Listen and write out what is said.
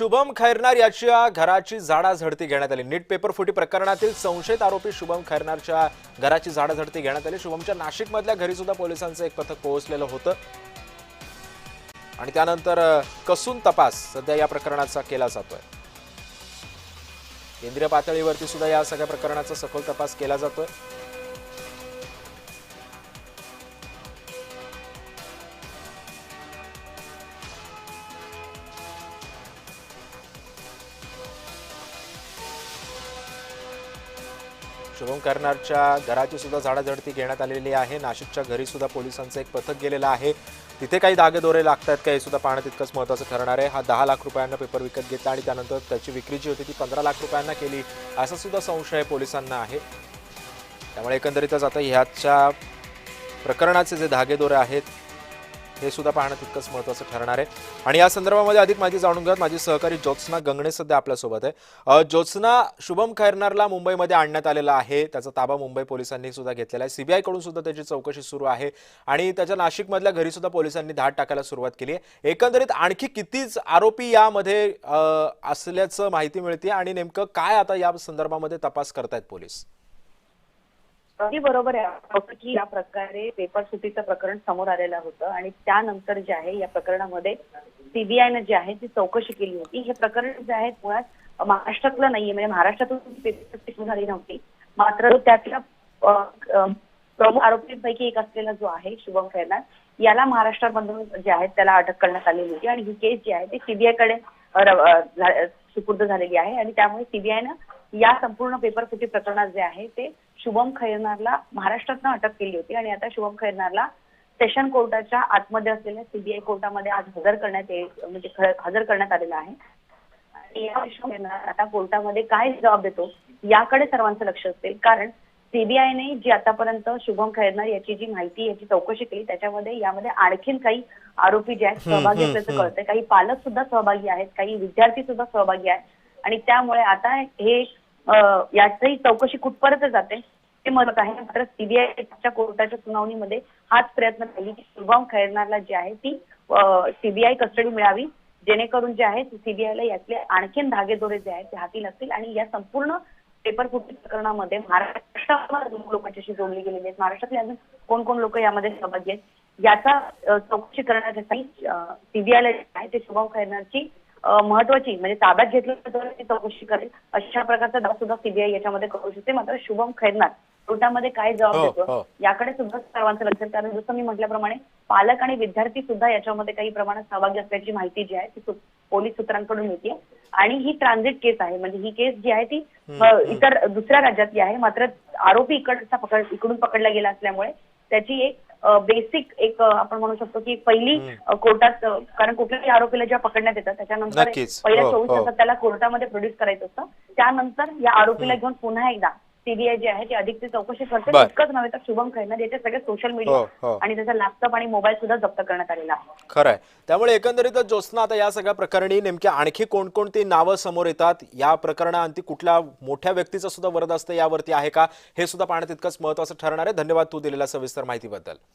शुभम खैरनार याच्या घराची झाडाझडती घेण्यात आली। नीट पेपर फुटी प्रकरणातील संशयित आरोपी शुभम खैरनारच्या घराची झाडाझडती घेण्यात आली। शुभमच्या नाशिकमधल्या घरी सुद्धा पोलिसांचं एक पथक पोहोचलेलं होतं आणि त्यानंतर कसून तपास सध्या या प्रकरणाचा केला जातोय। केंद्रीय पातळीवरती सुद्धा या सगळ्या प्रकरणाचा सखोल तपास केला जातोय। शुभम खैरनारच्या घराची सुद्धा झाडाझडती घेण्यात आलेली आहे। नाशिकच्या घरी सुद्धा पोलिसांचं एक पथक गेलेलं आहे। तिथे काही दागेदोरे लागतात का हे सुद्धा पाहणं तितकंच महत्त्वाचं ठरणार आहे। हा 10 लाख रुपयांना पेपर विकत घेतला आणि त्यानंतर त्याची विक्री जी होती ती 15 लाख रुपयांना केली असा सुद्धा संशय पोलिसांना आहे। त्यामुळे एकंदरीतच आता ह्याच्या प्रकरणाचे जे धागेदोरे आहेत हे सुद्धा पाहणं तितकंच महत्त्वाचं ठरणार आहे। आणि या संदर्भामध्ये अधिक माहिती जाणून घेऊयात। माझी सहकारी ज्योत्स्ना गंगणे सध्या आपल्या सोबत आहे। ज्योत्स्ना, शुभम खैरनारला मुंबईमध्ये आणण्यात आलेला आहे। त्याचा ताबा मुंबई पोलिसांनी सुद्धा घेतलेला आहे। सीबीआय कडून सुद्धा त्याची चौकशी सुरू आहे आणि त्याच्या नाशिकमधल्या घरी सुद्धा पोलिसांनी धाड टाकायला सुरुवात केली आहे। एकंदरीत आणखी कितीच आरोपी यामध्ये असल्याचं माहिती मिळते आणि नेमकं काय आता या संदर्भामध्ये तपास करतायत पोलीस? अगदी बरोबर आहे की या प्रकारे पेपर फुटीचं प्रकरण समोर आलेलं होतं आणि त्यानंतर जे आहे या प्रकरणामध्ये सीबीआयने जे आहे ती चौकशी केली होती। हे प्रकरण जे आहे मुळात महाराष्ट्रातलं नाहीये, म्हणजे महाराष्ट्रातून पेपर फुटी झाली नव्हती, मात्र त्यातल्या प्रमुख आरोपींपैकी एक असलेला जो आहे शुभम खैरनार याला महाराष्ट्रामधून जे आहे त्याला अटक करण्यात आलेली होती आणि ही केस जी आहे ती सीबीआय कडे सुपूर्द झालेली आहे आणि त्यामुळे सीबीआयनं या संपूर्ण पेपर फुटी प्रकरणात जे आहे ते शुभम खैरनारला महाराष्ट्रातनं अटक केली होती आणि आता शुभम खैरनारला सेशन कोर्टाच्या आतमध्ये असलेल्या सीबीआय कोर्टामध्ये आज हजर करण्यात आलेलं आहे। आणि या शुभम खैरनार आता कोर्टामध्ये काय जबाब देतो याकडे सर्वांचं लक्ष असेल, कारण सीबीआयने जी आतापर्यंत शुभम खैरनार याची जी माहिती याची चौकशी केली त्याच्यामध्ये यामध्ये आणखीन काही आरोपी जे आहेत सहभागी असल्याचं कळतंय। काही पालक सुद्धा सहभागी आहेत, काही विद्यार्थी सुद्धा सहभागी आहेत आणि त्यामुळे आता हे याची चौकशी कुठपर्यंत जाते हे मत आहे। मात्र सीबीआयच्या कोर्टाच्या सुनावणीमध्ये हाच प्रयत्न केली की शुभम खैरनारला जी आहे ती सीबीआय कस्टडी मिळावी, जेणेकरून जे आहे सीबीआयला यातले आणखीन धागेदोरे जे आहेत ते हाती लागतील आणि या संपूर्ण पेपर फुटी प्रकरणामध्ये महाराष्ट्रामध्ये लोकांच्याशी जोडली गेलेली आहेत, महाराष्ट्रातले अजून कोण कोण लोक यामध्ये सहभागी आहेत याचा चौकशी करण्यासाठी सीबीआयला आहे ते शुभम खैरनारची महत्वाची म्हणजे ताब्यात घेतलं तर ती चौकशी करेल अशा प्रकारचा दावा सुद्धा सीबीआय याच्यामध्ये करू शकते। मात्र शुभम खैरनार कोर्टामध्ये काय जबाब देतो याकडे सुद्धा सर्वांचं लक्ष, कारण जसं मी म्हटल्याप्रमाणे पालक आणि विद्यार्थी सुद्धा याच्यामध्ये काही प्रमाणात सहभागी असल्याची माहिती जी आहे ती पोलीस सूत्रांकडून मिळते आणि ही ट्रान्झिट केस आहे, म्हणजे ही केस जी आहे ती इतर दुसऱ्या राज्यातली आहे, मात्र आरोपी इकडून पकडला गेला असल्यामुळे त्याची एक बेसिक एक आपण म्हणू शकतो की पहिली कोर्टात, कारण कुठल्याही आरोपीला जेव्हा पकडण्यात येतात त्याच्यानंतर पहिल्या 24 तासात त्याला कोर्टामध्ये प्रोड्यूस करायचं असतं, त्यानंतर या आरोपीला घेऊन पुन्हा एकदा सीबीआय जे आहे ती अधिकची चौकशी करते। इतकंच नव्हे तर शुभम खैरनार याचे सगळे सोशल मीडिया आणि त्याचा लॅपटॉप आणि मोबाईल सुद्धा जप्त करण्यात आलेला आहे। खरंय। त्यामुळे एकंदरीतच ज्योत्स्ना आता या सगळ्या प्रकरणी नेमकी आणखी कोणकोणती नावं समोर येतात, या प्रकरणाअंती कुठल्या मोठ्या व्यक्तीचं सुद्धा वरद असतं यावरती आहे का हे सुद्धा पाहणं तितकंच महत्त्वाचं ठरणार आहे। धन्यवाद तू दिलेल्या सविस्तर माहितीबद्दल।